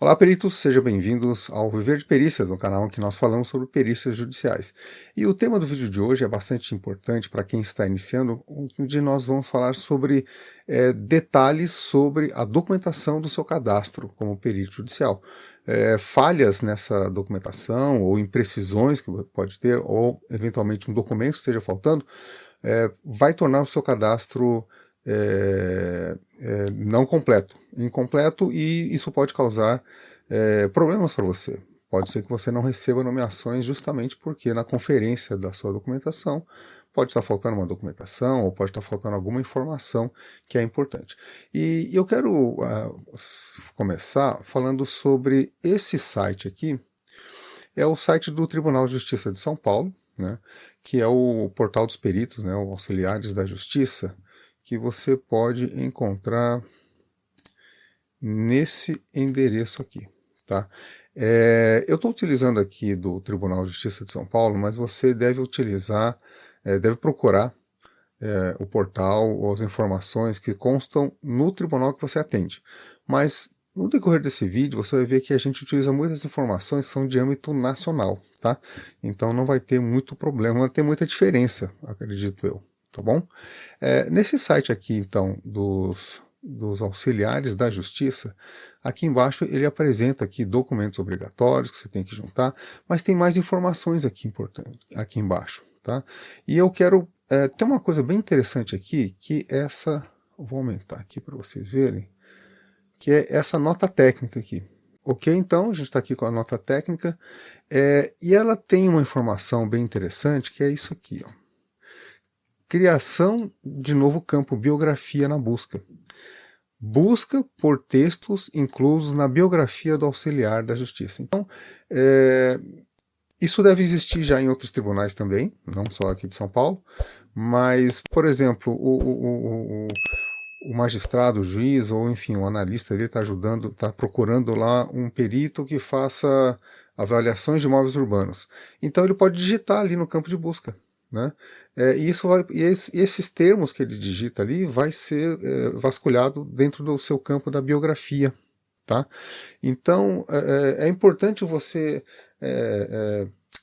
Olá, peritos, sejam bem-vindos ao Viver de Perícias, no canal em que nós falamos sobre perícias judiciais. E o tema do vídeo de hoje é bastante importante para quem está iniciando, onde nós vamos falar sobre detalhes sobre a documentação do seu cadastro como perito judicial. Falhas nessa documentação ou imprecisões que pode ter, ou eventualmente um documento que esteja faltando, vai tornar o seu cadastro não completo, incompleto, e isso pode causar problemas para você. Pode ser que você não receba nomeações justamente porque na conferência da sua documentação pode estar faltando uma documentação ou pode estar faltando alguma informação que é importante. E eu quero começar falando sobre esse site aqui. É o site do Tribunal de Justiça de São Paulo, né, que é o portal dos peritos, né, o Auxiliares da Justiça, que você pode encontrar nesse endereço aqui, tá? Eu estou utilizando aqui do Tribunal de Justiça de São Paulo, mas você deve utilizar, deve procurar o portal ou as informações que constam no tribunal que você atende. Mas no decorrer desse vídeo você vai ver que a gente utiliza muitas informações que são de âmbito nacional, tá? Então não vai ter muito problema, não vai ter muita diferença, acredito eu. Tá bom? Nesse site aqui, então, dos auxiliares da justiça, aqui embaixo ele apresenta aqui documentos obrigatórios que você tem que juntar, mas tem mais informações aqui importantes, aqui embaixo, tá? E eu quero, tem uma coisa bem interessante aqui, que essa, vou aumentar aqui para vocês verem, que é essa nota técnica aqui. Ok, então a gente está aqui com a nota técnica, e ela tem uma informação bem interessante, que é isso aqui, ó. Criação de novo campo biografia na busca. Busca por textos inclusos na biografia do auxiliar da justiça. Então, isso deve existir já em outros tribunais também, não só aqui de São Paulo, mas, por exemplo, o magistrado, o juiz, ou enfim, o analista, ele está procurando lá um perito que faça avaliações de imóveis urbanos. Então ele pode digitar ali no campo de busca, né? Esses termos que ele digita ali vai ser vasculhado dentro do seu campo da biografia, tá? Então é importante você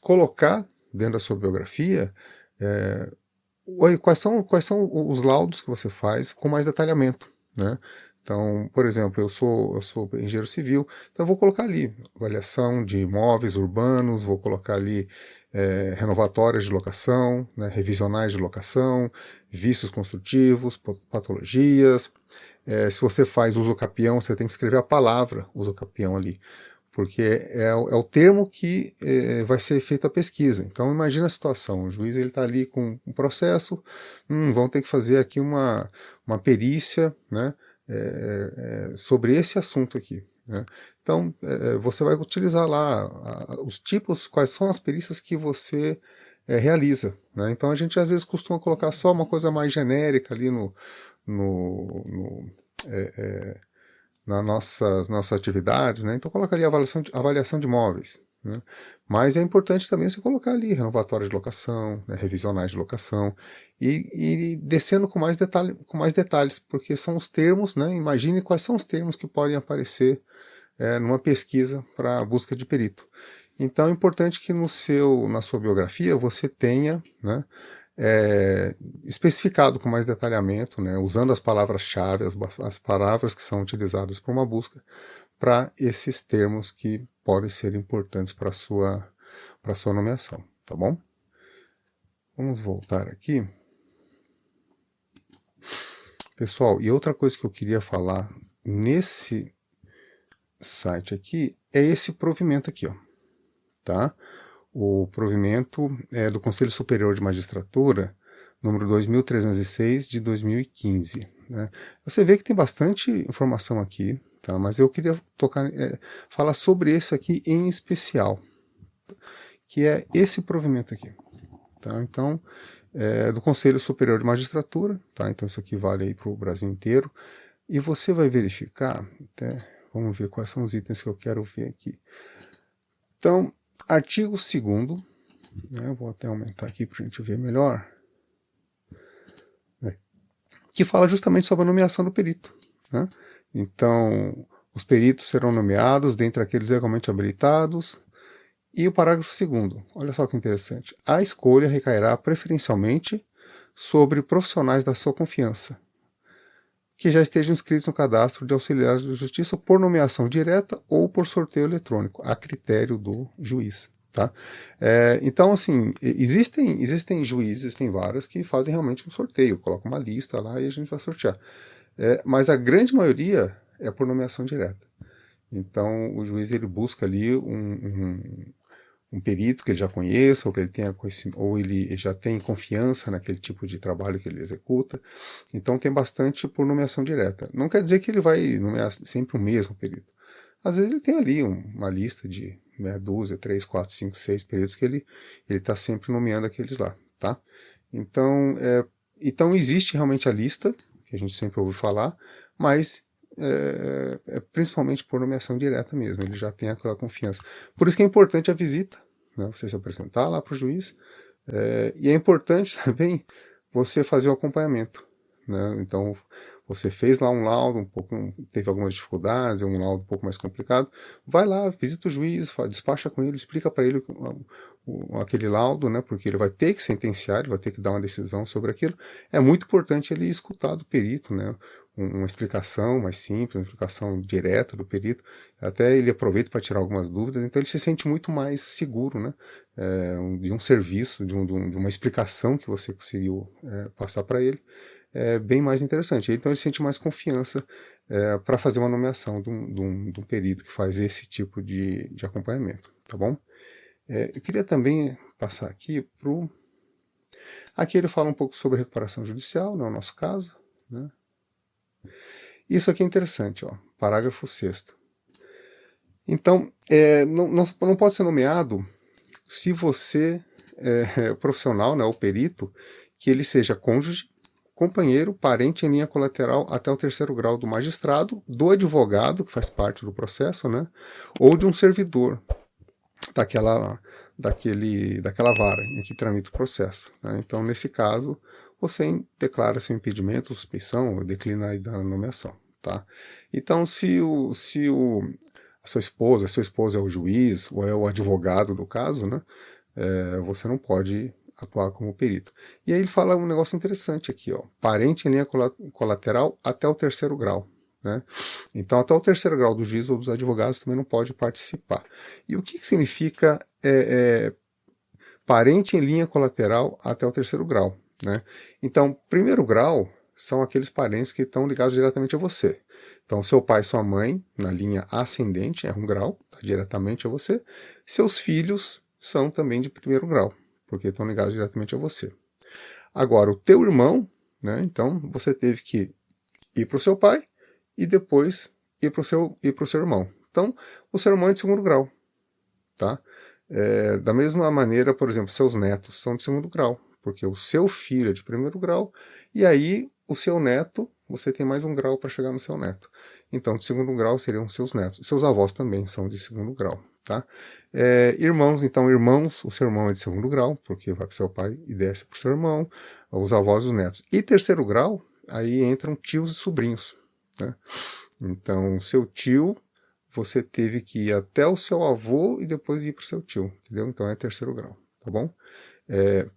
colocar dentro da sua biografia quais são os laudos que você faz com mais detalhamento, né? Então, por exemplo, eu sou engenheiro civil, então eu vou colocar ali avaliação de imóveis urbanos, vou colocar ali renovatórias de locação, né, revisionais de locação, vícios construtivos, patologias. Se você faz uso capião, você tem que escrever a palavra uso capião ali, porque é o termo que vai ser feita a pesquisa. Então imagina a situação, o juiz está ali com um processo, vão ter que fazer aqui uma perícia, né, sobre esse assunto aqui, né? Então você vai utilizar lá os tipos, quais são as perícias que você realiza, né? Então a gente às vezes costuma colocar só uma coisa mais genérica ali nas nossas atividades, né? Então coloca ali avaliação de imóveis, né? Mas é importante também você colocar ali renovatórias de locação, né? Revisionais de locação, e descendo com mais detalhes, porque são os termos, né? Imagine quais são os termos que podem aparecer numa pesquisa para busca de perito. Então é importante que na sua biografia você tenha, né, especificado com mais detalhamento, né, usando as palavras-chave, as palavras que são utilizadas para uma busca, para esses termos que podem ser importantes para a sua nomeação, tá bom? Vamos voltar aqui. Pessoal, e outra coisa que eu queria falar nesse site aqui é esse provimento aqui, ó, tá? O provimento é do Conselho Superior de Magistratura, número 2306 de 2015. Né? Você vê que tem bastante informação aqui, tá? Mas eu queria falar sobre esse aqui em especial, que é esse provimento aqui. Tá? Então, do Conselho Superior de Magistratura, tá? Então isso aqui vale aí para o Brasil inteiro, e você vai verificar, vamos ver quais são os itens que eu quero ver aqui. Então, artigo 2º, né, vou até aumentar aqui para a gente ver melhor, que fala justamente sobre a nomeação do perito, né? Então, Os peritos serão nomeados dentre aqueles legalmente habilitados. E o parágrafo 2º, olha só que interessante. A escolha recairá preferencialmente sobre profissionais da sua confiança, que já estejam inscritos no cadastro de auxiliares de justiça por nomeação direta ou por sorteio eletrônico, a critério do juiz. Tá? Então, assim, existem juízes, existem varas que fazem realmente um sorteio, colocam uma lista lá e a gente vai sortear. Mas a grande maioria é por nomeação direta. Então, o juiz ele busca ali um perito que ele já conheça, ou que ele tenha ou ele já tem confiança naquele tipo de trabalho que ele executa. Então tem bastante por nomeação direta. Não quer dizer que ele vai nomear sempre o mesmo perito. Às vezes ele tem ali uma lista de meia dúzia, 3, 4, 5, 6 peritos que ele está sempre nomeando aqueles lá, tá? Então existe realmente a lista, que a gente sempre ouve falar, mas principalmente por nomeação direta mesmo, ele já tem aquela confiança. Por isso que é importante a visita, né, você se apresentar lá para o juiz, e é importante também você fazer o acompanhamento, né? Então, você fez lá um laudo, teve algumas dificuldades, um laudo um pouco mais complicado, vai lá, visita o juiz, despacha com ele, explica para ele aquele laudo, né, porque ele vai ter que sentenciar, ele vai ter que dar uma decisão sobre aquilo. É muito importante ele escutar do perito, né, uma explicação mais simples, uma explicação direta do perito, até ele aproveita para tirar algumas dúvidas, então ele se sente muito mais seguro, né, de um serviço, de uma explicação que você conseguiu passar para ele. É bem mais interessante. Então ele sente mais confiança para fazer uma nomeação de um perito que faz esse tipo de acompanhamento, tá bom? Eu queria também passar aqui para Aqui ele fala um pouco sobre recuperação judicial, não é o nosso caso, né? Isso aqui é interessante, ó, parágrafo 6º. Então, não pode ser nomeado se você é profissional, né, o perito, que ele seja cônjuge, companheiro, parente em linha colateral até o 3º grau do magistrado, do advogado, que faz parte do processo, né, ou de um servidor daquela vara em que tramita o processo, né? Então, nesse caso, você declara seu impedimento, suspeição, ou declina aí da nomeação, tá? Então, se a sua esposa é o juiz, ou é o advogado do caso, né, você não pode atuar como perito. E aí ele fala um negócio interessante aqui, ó, parente em linha colateral até o 3º grau, né? Então, até o 3º grau do juiz ou dos advogados também não pode participar. E o que significa parente em linha colateral até o 3º grau, né? Então, 1º grau são aqueles parentes que estão ligados diretamente a você. Então, seu pai e sua mãe, na linha ascendente, é 1 grau, tá diretamente a você. Seus filhos são também de 1º grau, porque estão ligados diretamente a você. Agora, o teu irmão, né? Então, você teve que ir para o seu pai e depois ir para o seu irmão. Então, o seu irmão é de 2º grau, tá? Da mesma maneira, por exemplo, seus netos são de 2º grau, porque o seu filho é de 1º grau, e aí o seu neto, você tem mais 1 grau para chegar no seu neto. Então, de 2º grau seriam seus netos. Seus avós também são de 2º grau, tá? Irmãos, então, o seu irmão é de 2º grau, porque vai para o seu pai e desce para o seu irmão, os avós e os netos. E 3º grau, aí entram tios e sobrinhos, né? Então, o seu tio, você teve que ir até o seu avô e depois ir para o seu tio, entendeu? Então é 3º grau, tá bom?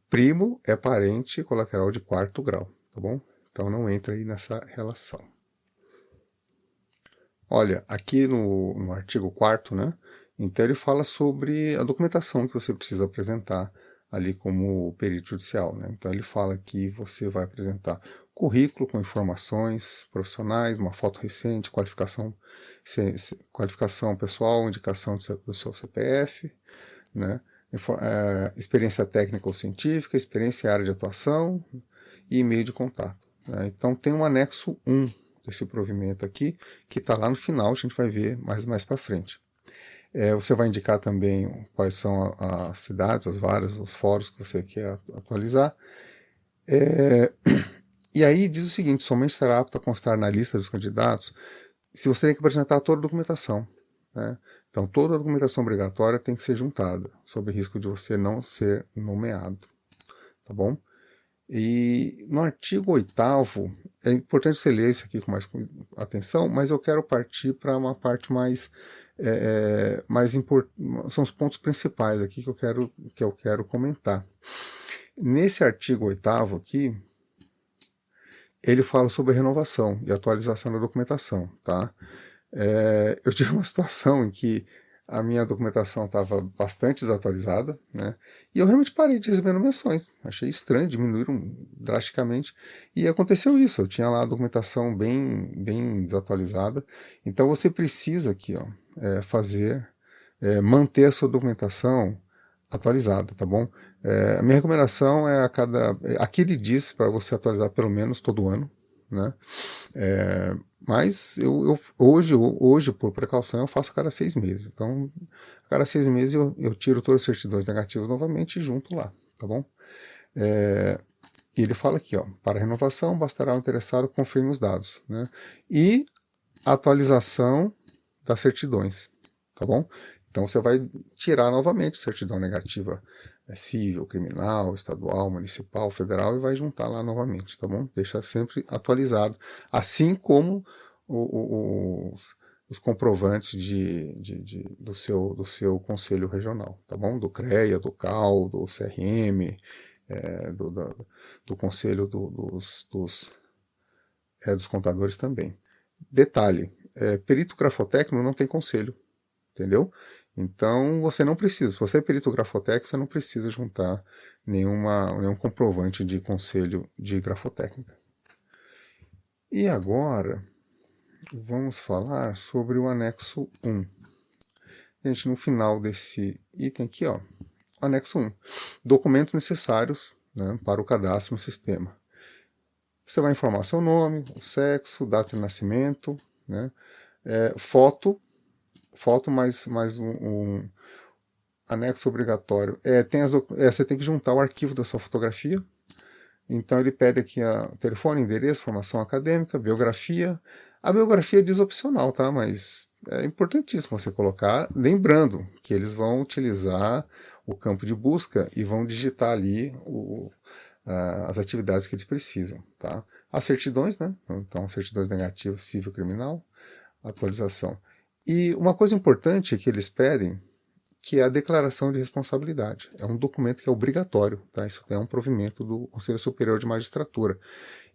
Primo é parente colateral de 4º grau, tá bom? Então não entra aí nessa relação. Olha, aqui no artigo 4º, né? Então ele fala sobre a documentação que você precisa apresentar ali como perito judicial, né? Então ele fala que você vai apresentar currículo com informações profissionais, uma foto recente, qualificação pessoal, indicação do seu CPF, né? Experiência técnica ou científica, experiência em área de atuação e e-mail de contato, né? Então tem um anexo 1 desse provimento aqui, que está lá no final, a gente vai ver mais para frente. Você vai indicar também quais são as cidades, as varas, os fóruns que você quer atualizar. E aí diz o seguinte: somente será apto a constar na lista dos candidatos se você tem que apresentar toda a documentação, né? Então toda a documentação obrigatória tem que ser juntada, sob risco de você não ser nomeado, tá bom? E no artigo 8º, é importante você ler isso aqui com mais atenção, mas eu quero partir para uma parte mais importante, são os pontos principais aqui que eu quero comentar. Nesse artigo 8º aqui, ele fala sobre renovação e atualização da documentação, tá? Eu tive uma situação em que a minha documentação estava bastante desatualizada, né? E eu realmente parei de receber nomeações. Achei estranho, diminuíram drasticamente. E aconteceu isso, eu tinha lá a documentação bem desatualizada. Então você precisa aqui, ó, manter a sua documentação atualizada, tá bom? A minha recomendação é aqui ele diz para você atualizar pelo menos todo ano, né? Mas hoje, por precaução, eu faço a cada 6 meses. Então, a cada 6 meses eu tiro todas as certidões negativas novamente e junto lá, tá bom? E ele fala aqui, ó, para renovação bastará o interessado confirme os dados, né? E atualização das certidões, tá bom? Então você vai tirar novamente certidão negativa civil, criminal, estadual, municipal, federal e vai juntar lá novamente, tá bom? Deixa sempre atualizado, assim como os comprovantes do seu conselho regional, tá bom? Do CREA, do CAL, do CRM, do conselho dos contadores também. Detalhe, perito grafotécnico não tem conselho, entendeu? Então você não precisa, se você é perito grafotécnico, você não precisa juntar nenhum comprovante de conselho de grafotécnica. E agora vamos falar sobre o anexo 1. Gente, no final desse item aqui, ó, anexo 1, documentos necessários, né, para o cadastro no sistema. Você vai informar seu nome, o sexo, data de nascimento, né, foto mais um anexo obrigatório. Você tem que juntar o arquivo da sua fotografia. Então ele pede aqui telefone, endereço, formação acadêmica, biografia. A biografia diz opcional, tá? Mas é importantíssimo você colocar, lembrando que eles vão utilizar o campo de busca e vão digitar ali as atividades que eles precisam, tá? As certidões, né? Então, certidões negativas, civil, criminal, atualização. E uma coisa importante que eles pedem, que é a declaração de responsabilidade. É um documento que é obrigatório, tá? Isso é um provimento do Conselho Superior de Magistratura.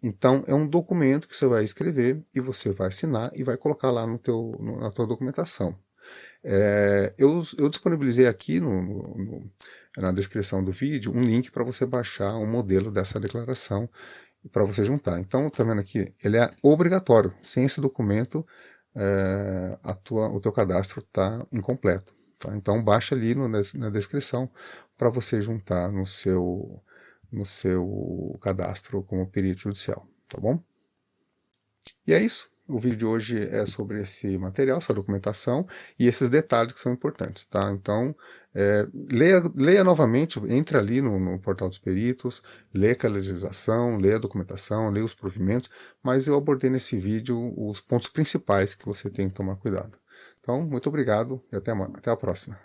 Então, é um documento que você vai escrever e você vai assinar e vai colocar lá na tua documentação. Eu disponibilizei aqui na descrição do vídeo um link para você baixar um modelo dessa declaração para você juntar. Então, tá vendo aqui? Ele é obrigatório. Sem esse documento, o teu cadastro está incompleto. Tá? Então baixa ali na descrição para você juntar no seu cadastro como perito judicial, tá bom? E é isso. O vídeo de hoje é sobre esse material, essa documentação e esses detalhes que são importantes, tá? Então, leia novamente, entre ali no portal dos peritos, leia a legislação, leia a documentação, leia os provimentos, mas eu abordei nesse vídeo os pontos principais que você tem que tomar cuidado. Então, muito obrigado e até a próxima.